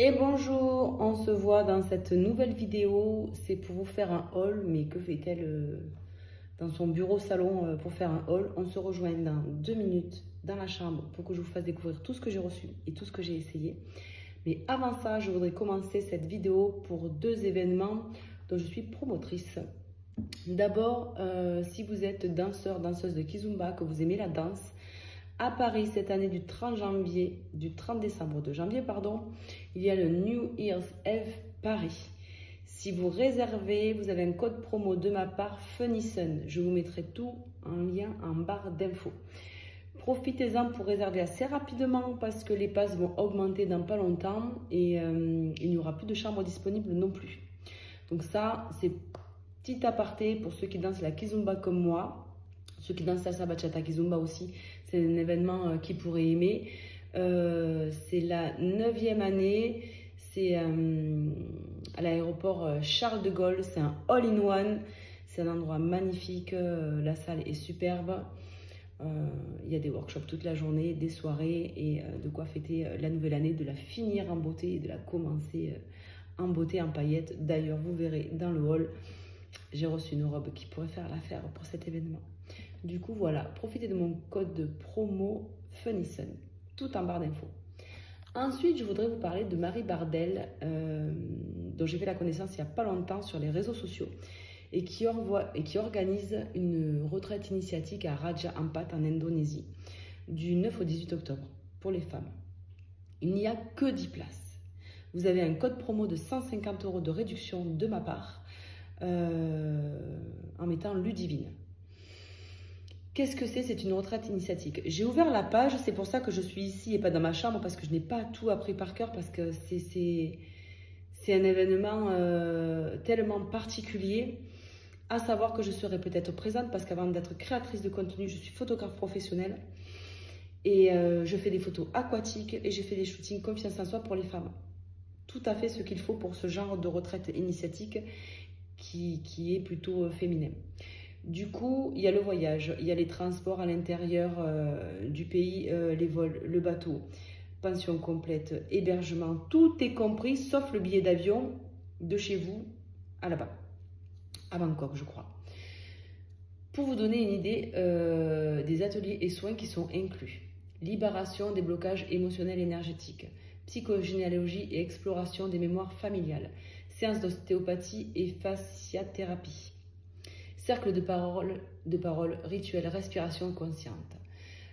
Et bonjour, on se voit dans cette nouvelle vidéo. C'est pour vous faire un haul, mais que fait-elle dans son bureau salon pour faire un haul? On se rejoint dans 2 minutes dans la chambre pour que je vous fasse découvrir tout ce que j'ai reçu et tout ce que j'ai essayé. Mais avant ça, je voudrais commencer cette vidéo pour 2 événements dont je suis promotrice. D'abord, si vous êtes danseur, danseuse de Kizomba, que vous aimez la danse, à Paris cette année du 30 décembre, il y a le New Year's Eve Paris. Si vous réservez, vous avez un code promo de ma part, Funnyson. Je vous mettrai tout en lien en barre d'infos. Profitez-en pour réserver assez rapidement parce que les passes vont augmenter dans pas longtemps et il n'y aura plus de chambres disponibles non plus. Donc ça, c'est petit aparté pour ceux qui dansent la Kizomba comme moi. Ceux qui dansent salsa bachata kizomba aussi, c'est un événement qu'ils pourraient aimer. C'est la 9e année, c'est à l'aéroport Charles de Gaulle, c'est un all-in-one, c'est un endroit magnifique, la salle est superbe. Il y a des workshops toute la journée, des soirées et de quoi fêter la nouvelle année, de la finir en beauté et de la commencer en beauté, en paillettes. D'ailleurs, vous verrez dans le hall, j'ai reçu une robe qui pourrait faire l'affaire pour cet événement. Du coup, voilà, profitez de mon code de promo Funnyson, tout en barre d'infos. Ensuite, je voudrais vous parler de Marie Bardel, dont j'ai fait la connaissance il n'y a pas longtemps sur les réseaux sociaux et qui organise une retraite initiatique à Raja Ampat en Indonésie du 9 au 18 octobre pour les femmes. Il n'y a que 10 places. Vous avez un code promo de 150 € de réduction de ma part en mettant Ludivine. Qu'est-ce que c'est? C'est une retraite initiatique. J'ai ouvert la page, c'est pour ça que je suis ici et pas dans ma chambre, parce que je n'ai pas tout appris par cœur, parce que c'est un événement tellement particulier, à savoir que je serai peut-être présente, parce qu'avant d'être créatrice de contenu, je suis photographe professionnelle, et je fais des photos aquatiques, et je fais des shootings confiance en soi pour les femmes. Tout à fait ce qu'il faut pour ce genre de retraite initiatique qui est plutôt féminin. Du coup, il y a le voyage, il y a les transports à l'intérieur du pays, les vols, le bateau, pension complète, hébergement, tout est compris sauf le billet d'avion de chez vous à là-bas, à Bangkok, je crois. Pour vous donner une idée des ateliers et soins qui sont inclus: libération des blocages émotionnels et énergétiques, psychogénéalogie et exploration des mémoires familiales, séance d'ostéopathie et fasciathérapie, cercle de parole, rituel, respiration consciente.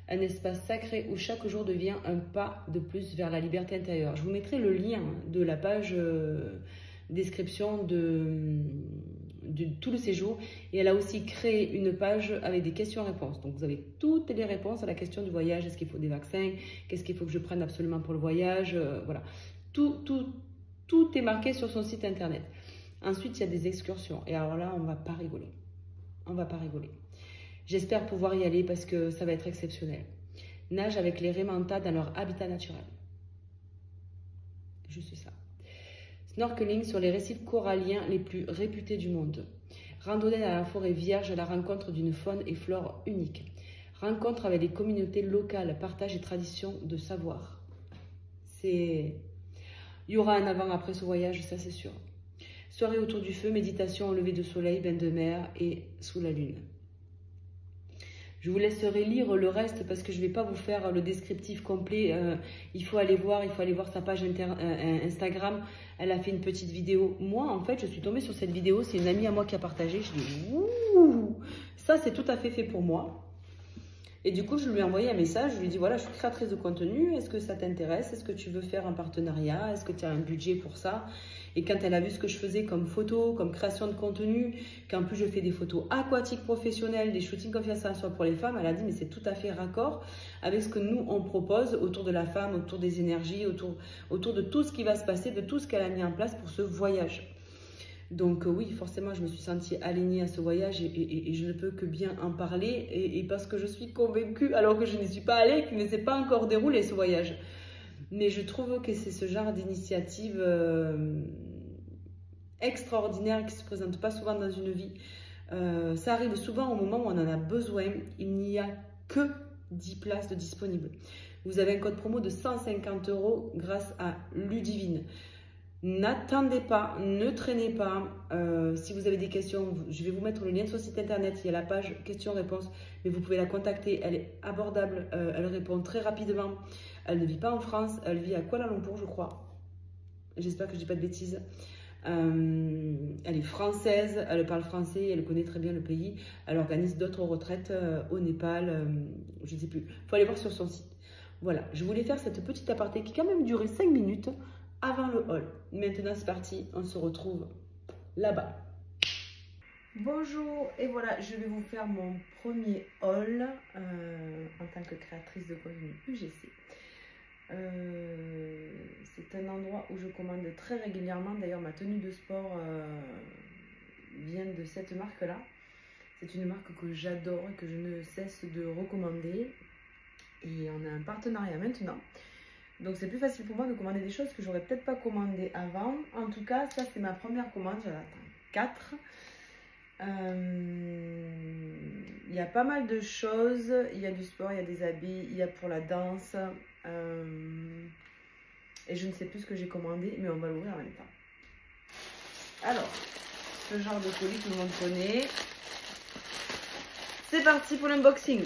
Un espace sacré où chaque jour devient un pas de plus vers la liberté intérieure. Je vous mettrai le lien de la page description de tout le séjour. Et elle a aussi créé une page avec des questions-réponses. Donc vous avez toutes les réponses à la question du voyage. Est-ce qu'il faut des vaccins? Qu'est-ce qu'il faut que je prenne absolument pour le voyage? Voilà. Tout est marqué sur son site internet. Ensuite, il y a des excursions. Et alors là, on ne va pas rigoler. On ne va pas rigoler. J'espère pouvoir y aller parce que ça va être exceptionnel. Nage avec les raimentas dans leur habitat naturel. Juste ça. Snorkeling sur les récifs coralliens les plus réputés du monde. Randonnée dans la forêt vierge à la rencontre d'une faune et flore unique. Rencontre avec les communautés locales, partage et tradition de savoir. Il y aura un avant-après ce voyage, ça c'est sûr. Soirée autour du feu, méditation au lever de soleil, bain de mer et sous la lune. Je vous laisserai lire le reste parce que je ne vais pas vous faire le descriptif complet. Il faut aller voir sa page Instagram. Elle a fait une petite vidéo. Moi, en fait, je suis tombée sur cette vidéo. C'est une amie à moi qui a partagé. Je dis, ouh, ça c'est tout à fait pour moi. Et du coup, je lui ai envoyé un message. Je lui ai dit, voilà, je suis créatrice de contenu. Est-ce que ça t'intéresse? Est-ce que tu veux faire un partenariat? Est-ce que tu as un budget pour ça? Et quand elle a vu ce que je faisais comme photo, comme création de contenu, qu'en plus je fais des photos aquatiques professionnelles, des shootings confiance en soi pour les femmes, elle a dit, mais c'est tout à fait raccord avec ce que nous, on propose autour de la femme, autour des énergies, autour de tout ce qui va se passer, de tout ce qu'elle a mis en place pour ce voyage. Donc oui, forcément, je me suis sentie alignée à ce voyage et je ne peux que bien en parler. Et parce que je suis convaincue, alors que je n'y suis pas allée, qu'il ne s'est pas encore déroulé ce voyage. Mais je trouve que c'est ce genre d'initiative extraordinaire qui ne se présente pas souvent dans une vie. Ça arrive souvent au moment où on en a besoin. Il n'y a que 10 places de disponibles. Vous avez un code promo de 150 € grâce à Ludivine. N'attendez pas, ne traînez pas. Si vous avez des questions, je vais vous mettre le lien de son site internet. Il y a la page questions-réponses, mais vous pouvez la contacter. Elle est abordable, elle répond très rapidement. Elle ne vit pas en France, elle vit à Kuala Lumpur, je crois. J'espère que je ne dis pas de bêtises. Elle est française, elle parle français, elle connaît très bien le pays. Elle organise d'autres retraites au Népal, je ne sais plus. Il faut aller voir sur son site. Voilà, je voulais faire cette petite aparté qui a quand même duré 5 minutes avant le haul. Maintenant c'est parti, on se retrouve là-bas. Bonjour, et voilà, je vais vous faire mon premier haul en tant que créatrice de contenu UGC. C'est un endroit où je commande très régulièrement. D'ailleurs, ma tenue de sport vient de cette marque-là. C'est une marque que j'adore et que je ne cesse de recommander. Et on a un partenariat maintenant. Donc, c'est plus facile pour moi de commander des choses que j'aurais peut-être pas commandées avant. En tout cas, ça, c'est ma première commande. J'en attends 4. Il y a pas mal de choses. Il y a du sport, il y a des habits, il y a pour la danse. Et je ne sais plus ce que j'ai commandé, mais on va l'ouvrir en même temps. Alors, ce genre de colis, tout le monde connaît. C'est parti pour l'unboxing.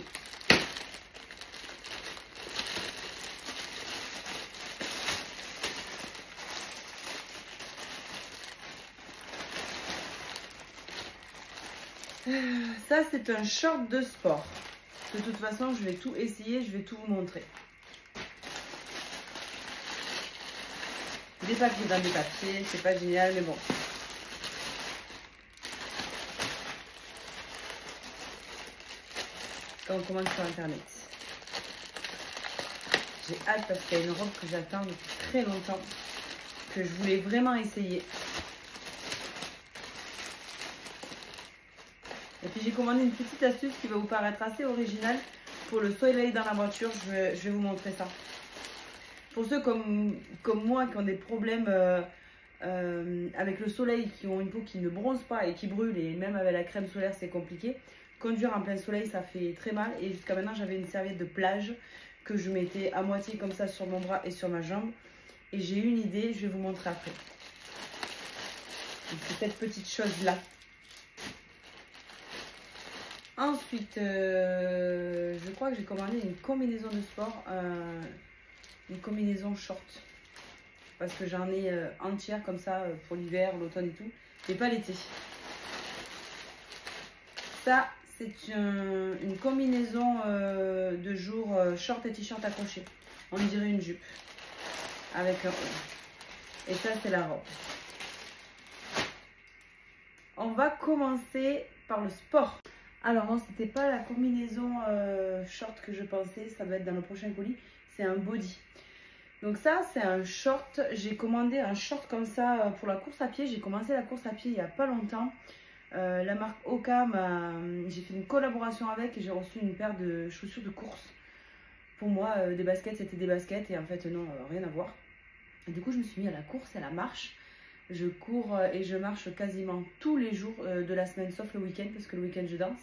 Ça, c'est un short de sport. De toute façon, je vais tout essayer, je vais tout vous montrer. Des papiers dans des papiers, c'est pas génial, mais bon. Quand on commande sur internet. J'ai hâte parce qu'il y a une robe que j'attends depuis très longtemps, que je voulais vraiment essayer. Et puis j'ai commandé une petite astuce qui va vous paraître assez originale pour le soleil dans la voiture. Je vais vous montrer ça. Pour ceux comme moi qui ont des problèmes avec le soleil, qui ont une peau qui ne bronze pas et qui brûle, et même avec la crème solaire c'est compliqué, conduire en plein soleil ça fait très mal. Et jusqu'à maintenant j'avais une serviette de plage que je mettais à moitié comme ça sur mon bras et sur ma jambe. Et j'ai eu une idée, je vais vous montrer après. C'est cette petite chose là. Ensuite, je crois que j'ai commandé une combinaison de sport, une combinaison short. Parce que j'en ai entière comme ça pour l'hiver, l'automne et tout, mais pas l'été. Ça, c'est une combinaison de jour short et t-shirt accroché. On dirait une jupe avec un haut. Et ça, c'est la robe. On va commencer par le sport. Alors non, c'était pas la combinaison short que je pensais, ça va être dans le prochain colis, c'est un body. Donc ça, c'est un short, j'ai commandé un short comme ça pour la course à pied. J'ai commencé la course à pied il n'y a pas longtemps. La marque Oka, j'ai fait une collaboration avec et j'ai reçu une paire de chaussures de course. Pour moi, des baskets, c'était des baskets et en fait non, rien à voir. Et du coup, je me suis mis à la course et à la marche. Je cours et je marche quasiment tous les jours de la semaine, sauf le week-end, parce que le week-end, je danse.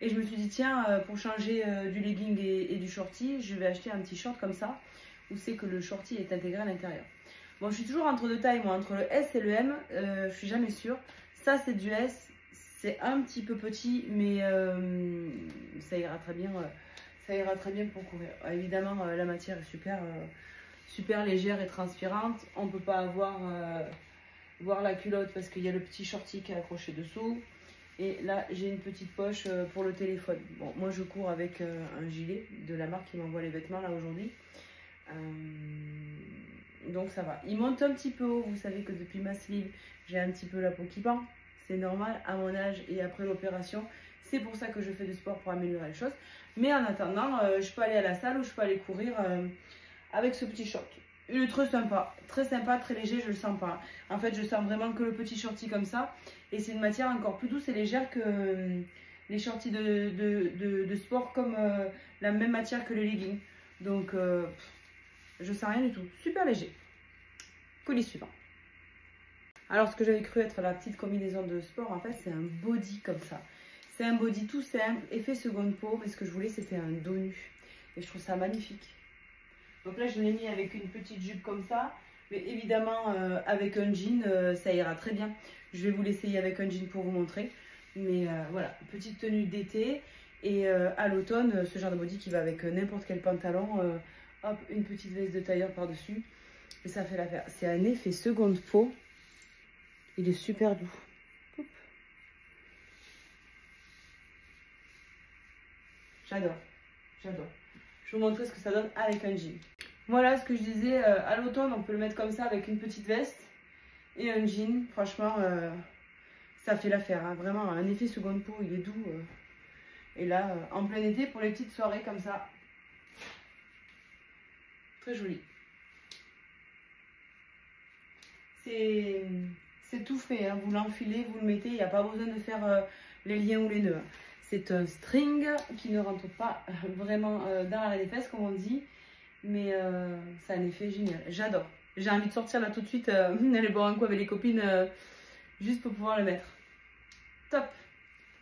Et je me suis dit, tiens, pour changer du legging et du shorty, je vais acheter un petit short comme ça, où c'est que le shorty est intégré à l'intérieur. Bon, je suis toujours entre deux tailles, moi, entre le S et le M, je suis jamais sûre. Ça, c'est du S, c'est un petit peu petit, mais ça ira très bien pour courir. Évidemment, la matière est super légère et transpirante. On ne peut pas voir la culotte parce qu'il y a le petit shorty qui est accroché dessous. Et là, j'ai une petite poche pour le téléphone. Bon, moi, je cours avec un gilet de la marque qui m'envoie les vêtements là aujourd'hui. Donc, ça va. Il monte un petit peu haut. Vous savez que depuis ma sleeve, j'ai un petit peu la peau qui pend. C'est normal à mon âge et après l'opération. C'est pour ça que je fais du sport pour améliorer les choses. Mais en attendant, je peux aller à la salle ou je peux aller courir avec ce petit short. Il est très sympa, très léger, je le sens pas. En fait, je sens vraiment que le petit shorty comme ça. Et c'est une matière encore plus douce et légère que les shorties de sport, comme la même matière que les leggings. Donc, je sens rien du tout. Super léger. Colis suivant. Alors, ce que j'avais cru être la petite combinaison de sport, en fait, c'est un body comme ça. C'est un body tout simple, effet seconde peau. Mais ce que je voulais, c'était un dos nu. Et je trouve ça magnifique. Donc là, je l'ai mis avec une petite jupe comme ça. Mais évidemment, avec un jean, ça ira très bien. Je vais vous l'essayer avec un jean pour vous montrer. Mais voilà, petite tenue d'été. Et à l'automne, ce genre de body qui va avec n'importe quel pantalon. Hop, une petite veste de tailleur par-dessus. Et ça fait l'affaire. C'est un effet seconde peau. Il est super doux. J'adore. J'adore. Je vais vous montrer ce que ça donne avec un jean. Voilà ce que je disais, à l'automne, on peut le mettre comme ça avec une petite veste et un jean. Franchement, ça fait l'affaire. Hein. Vraiment, un effet seconde peau, il est doux. Et là, en plein été, pour les petites soirées comme ça. Très joli. C'est tout fait. Hein. Vous l'enfilez, vous le mettez. Il n'y a pas besoin de faire les liens ou les nœuds. C'est un string qui ne rentre pas vraiment dans l'arrêt des fesses, comme on dit. Mais c'est un effet génial. J'adore. J'ai envie de sortir là tout de suite, aller boire un coup avec les copines, juste pour pouvoir le mettre. Top.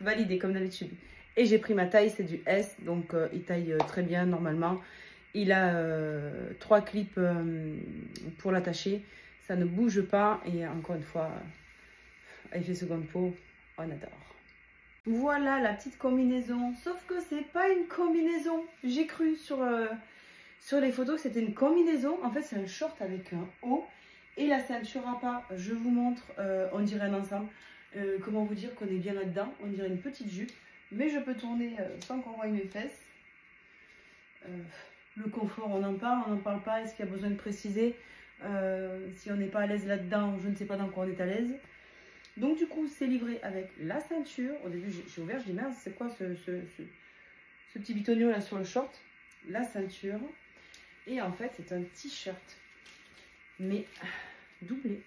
Validé comme d'habitude. Et j'ai pris ma taille, c'est du S, donc il taille très bien normalement. Il a 3 clips pour l'attacher. Ça ne bouge pas. Et encore une fois, effet seconde peau, on adore. Voilà la petite combinaison. Sauf que c'est pas une combinaison. J'ai cru sur les photos que c'était une combinaison. En fait, c'est un short avec un haut. Et la ceinture à pas, je vous montre, on dirait un ensemble. Comment vous dire qu'on est bien là-dedans. On dirait une petite jupe. Mais je peux tourner sans qu'on voie mes fesses. Le confort, on en parle pas. Est-ce qu'il y a besoin de préciser si on n'est pas à l'aise là-dedans, je ne sais pas dans quoi on est à l'aise. Donc du coup, c'est livré avec la ceinture. Au début, j'ai ouvert, je dis mince, c'est quoi ce petit bitonio là sur le short? La ceinture. Et en fait, c'est un t-shirt, mais doublé.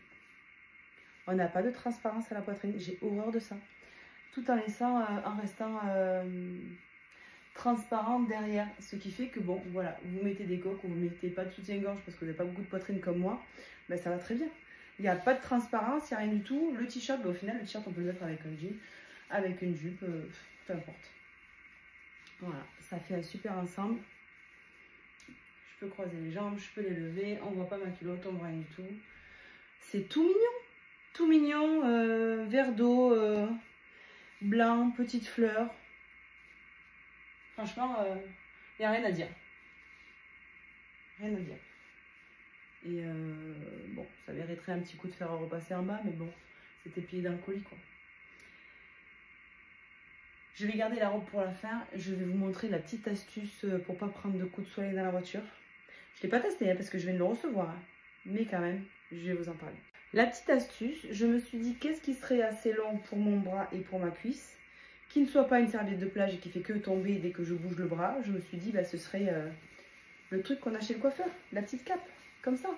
On n'a pas de transparence à la poitrine. J'ai horreur de ça. Tout en laissant, en restant transparent derrière. Ce qui fait que bon, voilà, vous mettez des coques ou vous mettez pas de soutien-gorge parce que vous n'avez pas beaucoup de poitrine comme moi, ben ça va très bien. Il n'y a pas de transparence, il n'y a rien du tout. Le t-shirt, ben, au final, le t-shirt, on peut le mettre avec un jean, avec une jupe, peu importe. Voilà, ça fait un super ensemble. Je peux croiser les jambes, je peux les lever, on ne voit pas ma culotte, on ne voit rien du tout. C'est tout mignon. Tout mignon, verre d'eau, blanc, petite fleur. Franchement, il n'y a rien à dire. Rien à dire. Et bon, ça mériterait un petit coup de fer à repasser en bas, mais bon, c'était plié dans le colis, quoi. Je vais garder la robe pour la fin. Je vais vous montrer la petite astuce pour pas prendre de coups de soleil dans la voiture. Je ne l'ai pas testé hein, parce que je viens de le recevoir. Hein. Mais quand même, je vais vous en parler. La petite astuce, je me suis dit qu'est-ce qui serait assez long pour mon bras et pour ma cuisse, qui ne soit pas une serviette de plage et qui fait que tomber dès que je bouge le bras. Je me suis dit, bah, ce serait le truc qu'on a chez le coiffeur, la petite cape, comme ça.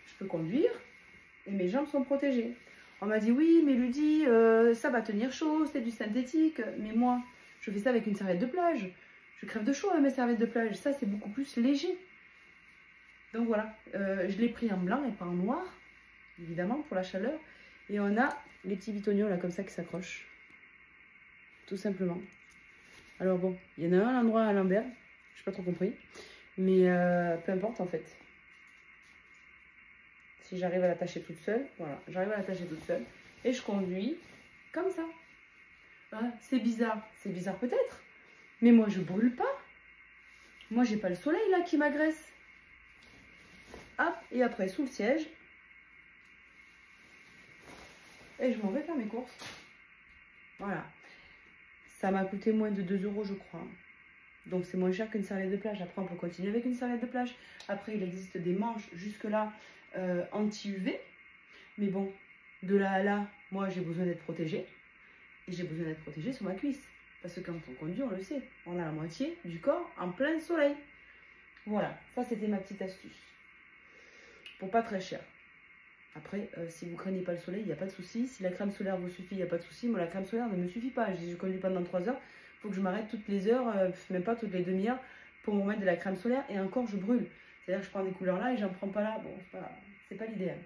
Je peux conduire et mes jambes sont protégées. On m'a dit, oui, mais Ludie, ça va tenir chaud, c'est du synthétique. Mais moi, je fais ça avec une serviette de plage. Je crève de chaud avec mes serviettes de plage. Ça, c'est beaucoup plus léger. Donc voilà, je l'ai pris en blanc et pas en noir, évidemment, pour la chaleur. Et on a les petits bitoniaux là, comme ça, qui s'accrochent. Tout simplement. Alors bon, il y en a un à l'endroit à l'envers, je n'ai pas trop compris. Mais peu importe en fait. Si j'arrive à l'attacher toute seule, voilà, j'arrive à l'attacher toute seule. Et je conduis comme ça. Hein, c'est bizarre peut-être. Mais moi, je brûle pas. Moi, j'ai pas le soleil là qui m'agresse. Hop, et après, sous le siège. Et je m'en vais faire mes courses. Voilà. Ça m'a coûté moins de 2 € je crois. Donc c'est moins cher qu'une serviette de plage. Après on peut continuer avec une serviette de plage. Après il existe des manches jusque là anti-UV. Mais bon, de là à là, moi j'ai besoin d'être protégée. Et j'ai besoin d'être protégée sur ma cuisse. Parce que quand on conduit, on le sait. On a la moitié du corps en plein soleil. Voilà, ça c'était ma petite astuce. Pour pas très cher. Après, si vous craignez pas le soleil, il n'y a pas de souci. Si la crème solaire vous suffit, il n'y a pas de souci. Moi, la crème solaire ne me suffit pas. Je conduis pendant 3 heures. Il faut que je m'arrête toutes les heures, même pas toutes les demi-heures, pour me remettre de la crème solaire. Et encore, je brûle. C'est-à-dire que je prends des couleurs là et j'en prends pas là. Bon, c'est pas l'idéal.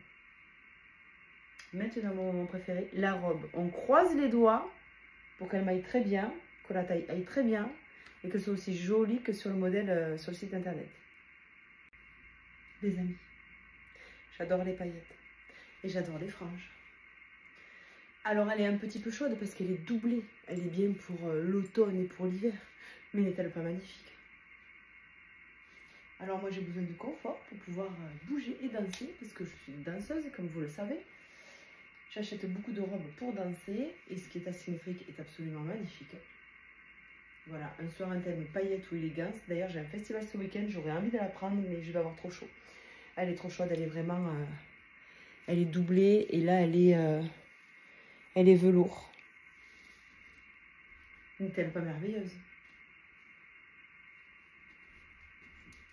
Maintenant, mon moment préféré, la robe. On croise les doigts pour qu'elle m'aille très bien, que la taille aille très bien et que ce soit aussi jolie que sur le modèle sur le site internet. les amis. J'adore les paillettes. Et j'adore les franges. Alors elle est un petit peu chaude parce qu'elle est doublée. Elle est bien pour l'automne et pour l'hiver. Mais n'est-elle pas magnifique? Alors moi j'ai besoin de confort pour pouvoir bouger et danser. Parce que je suis une danseuse, comme vous le savez. J'achète beaucoup de robes pour danser. Et ce qui est asymétrique est absolument magnifique. Voilà, un soir un thème paillettes ou élégance. D'ailleurs j'ai un festival ce week-end. J'aurais envie de la prendre mais je vais avoir trop chaud. Elle est trop chaude, elle est vraiment... elle est doublée et là elle est velours. N'est-elle pas merveilleuse?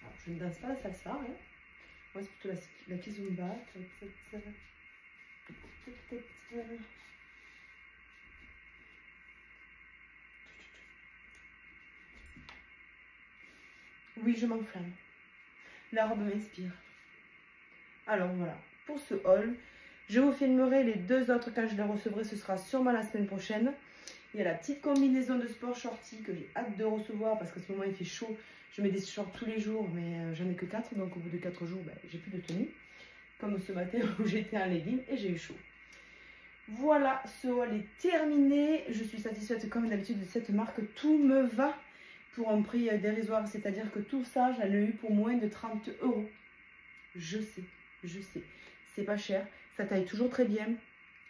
Alors, je ne danse pas la salsa, hein. Moi c'est plutôt la kizomba. Oui, je m'enflamme. La robe m'inspire. Alors voilà, pour ce haul, je vous filmerai les deux autres quand je les recevrai. Ce sera sûrement la semaine prochaine. Il y a la petite combinaison de sport shorty que j'ai hâte de recevoir parce qu'à ce moment il fait chaud. Je mets des shorts tous les jours, mais j'en ai que 4. Donc au bout de 4 jours, ben, j'ai plus de tenue. Comme ce matin où j'étais en legging et j'ai eu chaud. Voilà, ce haul est terminé. Je suis satisfaite comme d'habitude de cette marque. Tout me va pour un prix dérisoire. C'est-à-dire que tout ça, j'en ai eu pour moins de 30 €. Je sais. C'est pas cher. Ça taille toujours très bien.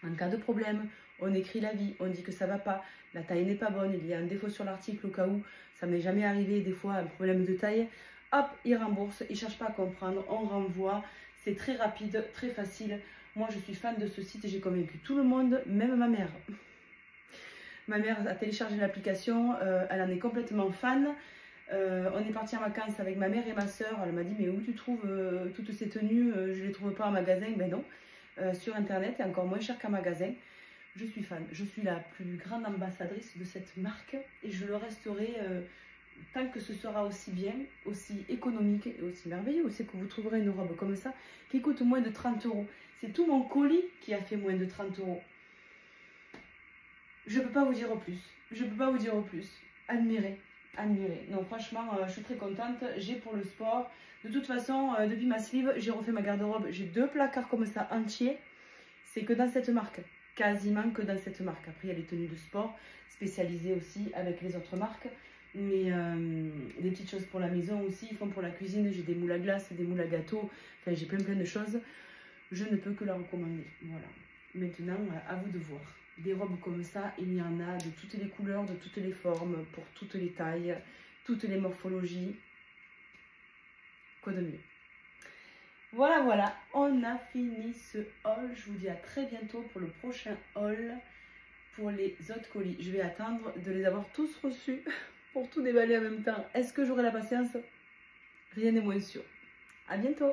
En cas de problème, on écrit l'avis, on dit que ça va pas, la taille n'est pas bonne, il y a un défaut sur l'article au cas où, ça m'est jamais arrivé des fois, un problème de taille. Hop, ils remboursent, ils cherchent pas à comprendre, on renvoie, c'est très rapide, très facile. Moi je suis fan de ce site et j'ai convaincu tout le monde, même ma mère. Ma mère a téléchargé l'application, elle en est complètement fan. On est parti en vacances avec ma mère et ma soeur. Elle m'a dit mais où tu trouves toutes ces tenues? Je ne les trouve pas en magasin. Ben non, sur internet et encore moins cher qu'en magasin. Je suis fan, je suis la plus grande ambassadrice de cette marque et je le resterai tant que ce sera aussi bien, aussi économique et aussi merveilleux. C'est que vous trouverez une robe comme ça qui coûte moins de 30 €. C'est tout mon colis qui a fait moins de 30 €. Je ne peux pas vous dire plus, je ne peux pas vous dire plus. Admirez. Non, franchement, je suis très contente. J'ai pour le sport. De toute façon, depuis ma sleeve, j'ai refait ma garde-robe. J'ai 2 placards comme ça entiers. C'est que dans cette marque. Quasiment que dans cette marque. Après, il y a les tenues de sport spécialisées aussi avec les autres marques. Mais des petites choses pour la maison aussi. Ils font pour la cuisine. J'ai des moules à glace, des moules à gâteau. Enfin, j'ai plein de choses. Je ne peux que la recommander. Voilà. Maintenant, à vous de voir. Des robes comme ça, il y en a de toutes les couleurs, de toutes les formes, pour toutes les tailles, toutes les morphologies. Quoi de mieux? Voilà, on a fini ce haul. Je vous dis à très bientôt pour le prochain haul pour les autres colis. Je vais attendre de les avoir tous reçus pour tout déballer en même temps. Est-ce que j'aurai la patience? Rien n'est moins sûr. À bientôt!